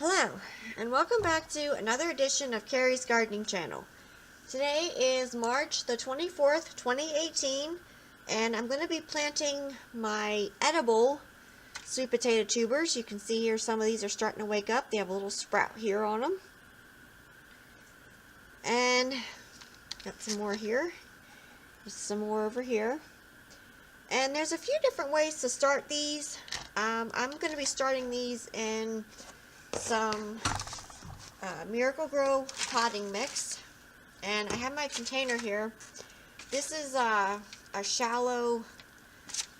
Hello, and welcome back to another edition of Carrie's Gardening Channel. Today is March the 24th, 2018, and I'm going to be planting my edible sweet potato tubers. You can see here some of these are starting to wake up. They have a little sprout here on them. And got some more here. Just some more over here. And there's a few different ways to start these. I'm going to be starting these in some Miracle-Gro potting mix, and I have my container here. This is a shallow,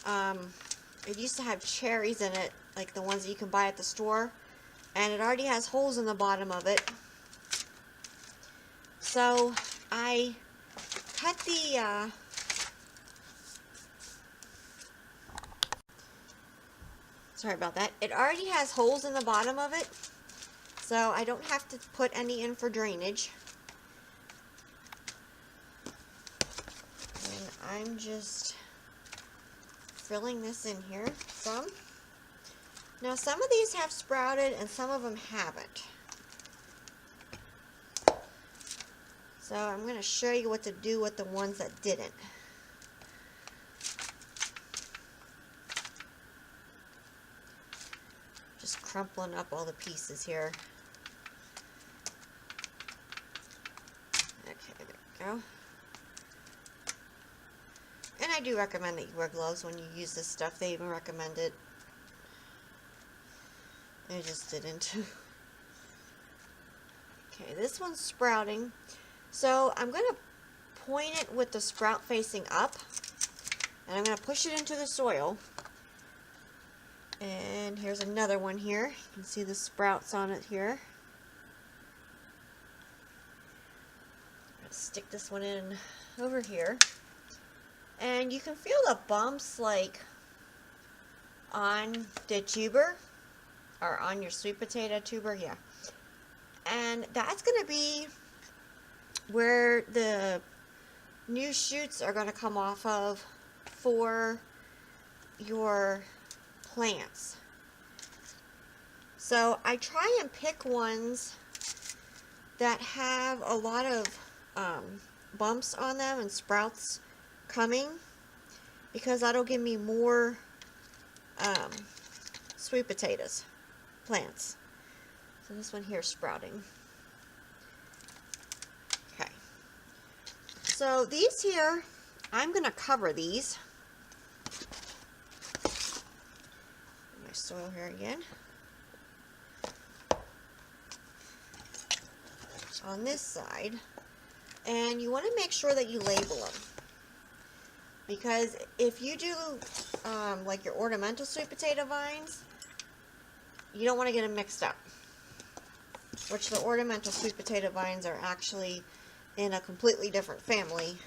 it used to have cherries in it, like the ones that you can buy at the store, and it already has holes in the bottom of it. So I cut the sorry about that. It already has holes in the bottom of it, so I don't have to put any in for drainage. And I'm just filling this in here some. Now some of these have sprouted and some of them haven't. So I'm going to show you what to do with the ones that didn't. Just crumpling up all the pieces here. Okay, there we go. And I do recommend that you wear gloves when you use this stuff. They even recommend it. I just didn't. Okay, this one's sprouting. So I'm going to point it with the sprout facing up. And I'm going to push it into the soil. And here's another one here. You can see the sprouts on it here. I'm going to stick this one in over here. And you can feel the bumps like on the tuber, or on your sweet potato tuber, yeah. And that's going to be where the new shoots are going to come off of for your plants. So I try and pick ones that have a lot of bumps on them and sprouts coming, because that'll give me more sweet potatoes plants. So this one here is sprouting. Okay, so these here, I'm going to cover these. My soil here again. On this side, and you want to make sure that you label them, because if you do like your ornamental sweet potato vines, you don't want to get them mixed up, which the ornamental sweet potato vines are actually in a completely different family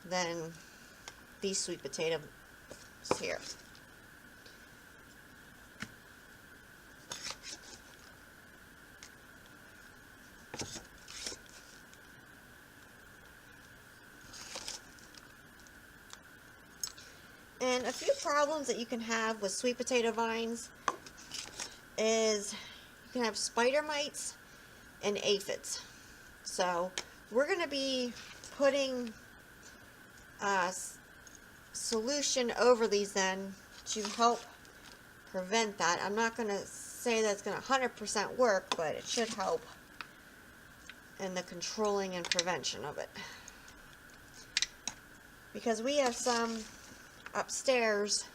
than these sweet potatoes here. And a few problems that you can have with sweet potato vines is you can have spider mites and aphids. So we're going to be putting a solution over these then to help prevent that. I'm not going to say that it's going to 100% work, but it should help in the controlling and prevention of it. Because we have some upstairs,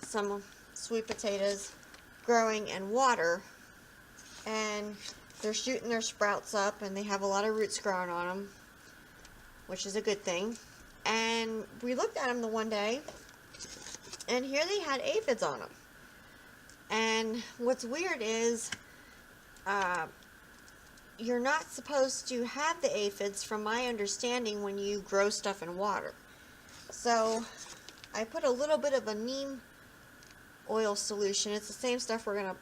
some sweet potatoes growing in water, and they're shooting their sprouts up and they have a lot of roots growing on them, which is a good thing. And we looked at them the one day, and here they had aphids on them. And what's weird is you're not supposed to have the aphids, from my understanding, when you grow stuff in water. So I put a little bit of a neem oil solution. It's the same stuff we're going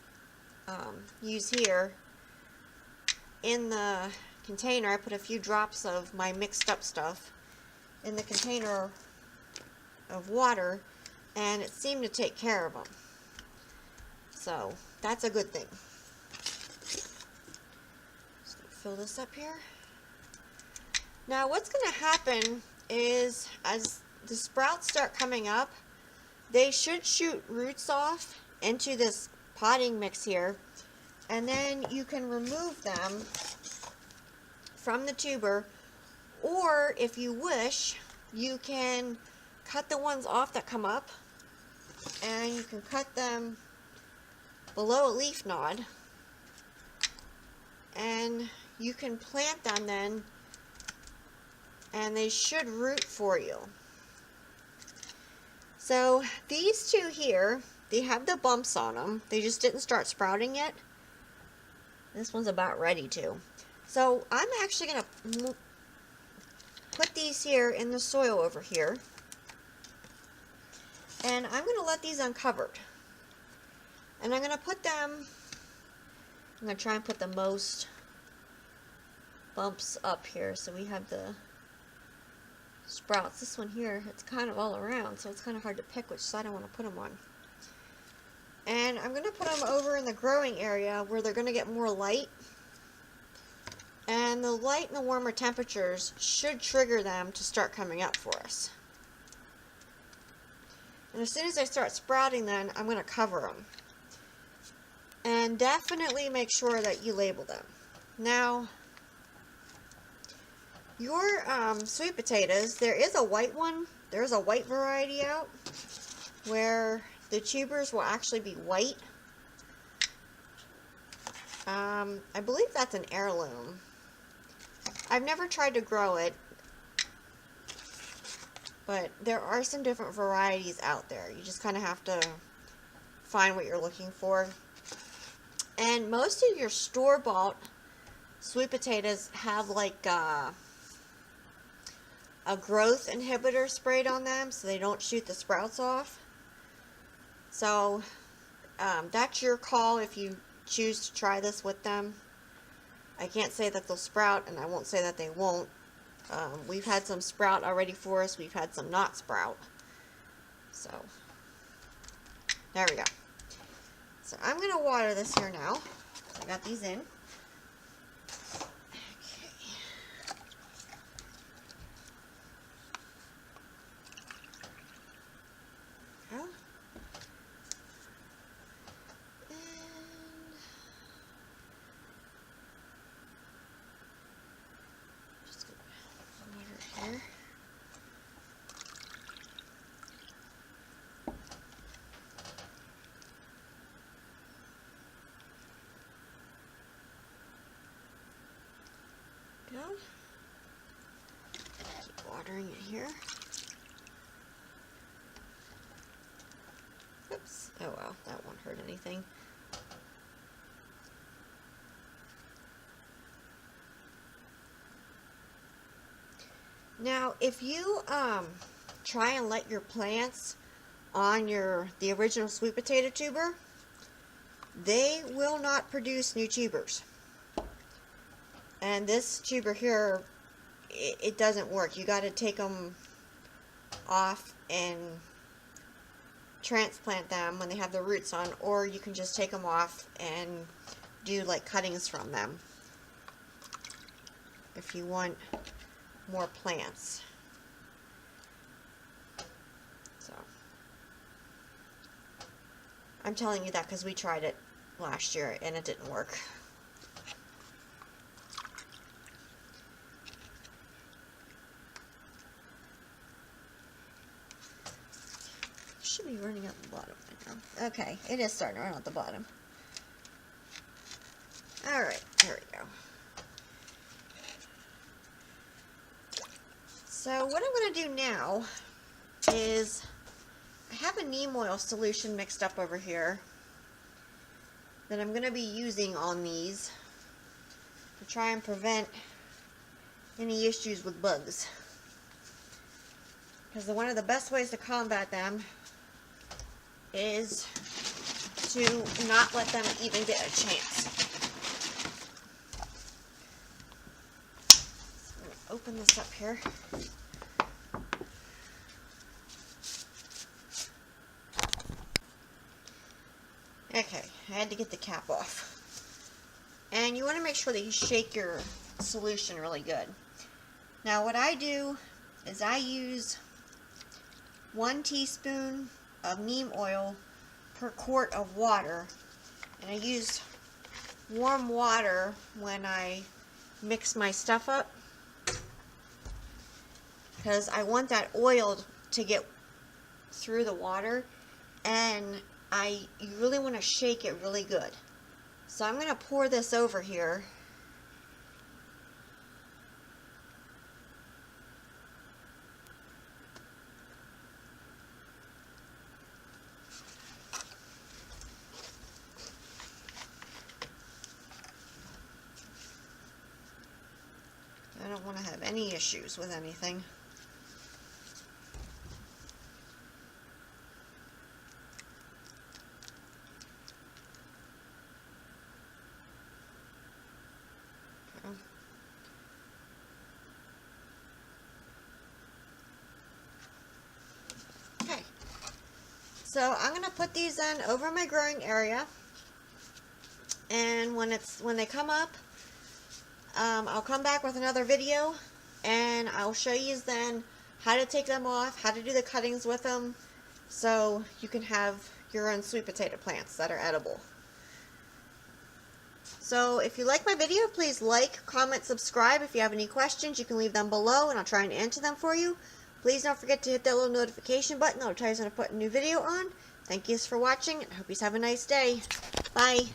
to use here. In the container, I put a few drops of my mixed up stuff in the container of water, and it seemed to take care of them. So that's a good thing. fill this up here. Now what's going to happen is as the sprouts start coming up, they should shoot roots off into this potting mix here, and then you can remove them from the tuber, or if you wish, you can cut the ones off that come up, and you can cut them below a leaf nod, and you can plant them then, and they should root for you. So these two here, they have the bumps on them. They just didn't start sprouting yet. This one's about ready to. So I'm actually going to put these here in the soil over here. And I'm going to let these uncovered. And I'm going to put them, I'm going to try and put the most bumps up here so we have the sprouts. This one here, it's kind of all around, so it's kind of hard to pick which side I want to put them on. And I'm going to put them over in the growing area where they're going to get more light. And the light and the warmer temperatures should trigger them to start coming up for us. And as soon as they start sprouting, then I'm going to cover them. And definitely make sure that you label them. Now, your sweet potatoes, there is a white one. There's a white variety out where the tubers will actually be white. I believe that's an heirloom. I've never tried to grow it, but there are some different varieties out there. You just kind of have to find what you're looking for. And most of your store-bought sweet potatoes have like a growth inhibitor sprayed on them so they don't shoot the sprouts off. So that's your call if you choose to try this with them. I can't say that they'll sprout, and I won't say that they won't. We've had some sprout already for us. We've had some not sprout. So there we go. So I'm going to water this here now. I got these in. Keep watering it here. Oops. Oh well, that won't hurt anything. Now, if you try and let your plants on the original sweet potato tuber, they will not produce new tubers. And this tuber here, it doesn't work. You got to take them off and transplant them when they have the roots on, or you can just take them off and do like cuttings from them if you want more plants. So I'm telling you that because we tried it last year and it didn't work. Should be running out the bottom right now. Okay, it is starting to run out the bottom. Alright, there we go. So what I'm going to do now is I have a neem oil solution mixed up over here that I'm going to be using on these to try and prevent any issues with bugs. Because one of the best ways to combat them is to not let them even get a chance. So I'm going to open this up here. Okay, I had to get the cap off. And you want to make sure that you shake your solution really good. Now what I do is I use 1 teaspoon of neem oil per quart of water, and I use warm water when I mix my stuff up because I want that oil to get through the water, and you really want to shake it really good. So I'm going to pour this over here. I don't want to have any issues with anything. Okay, so I'm going to put these in over my growing area, and when they come up, I'll come back with another video, and I'll show you then how to take them off, how to do the cuttings with them, so you can have your own sweet potato plants that are edible. So if you like my video, please like, comment, subscribe. If you have any questions, you can leave them below, and I'll try and answer them for you. Please don't forget to hit that little notification button. That'll tell you when I put a new video on. Thank you for watching, and I hope you have a nice day. Bye.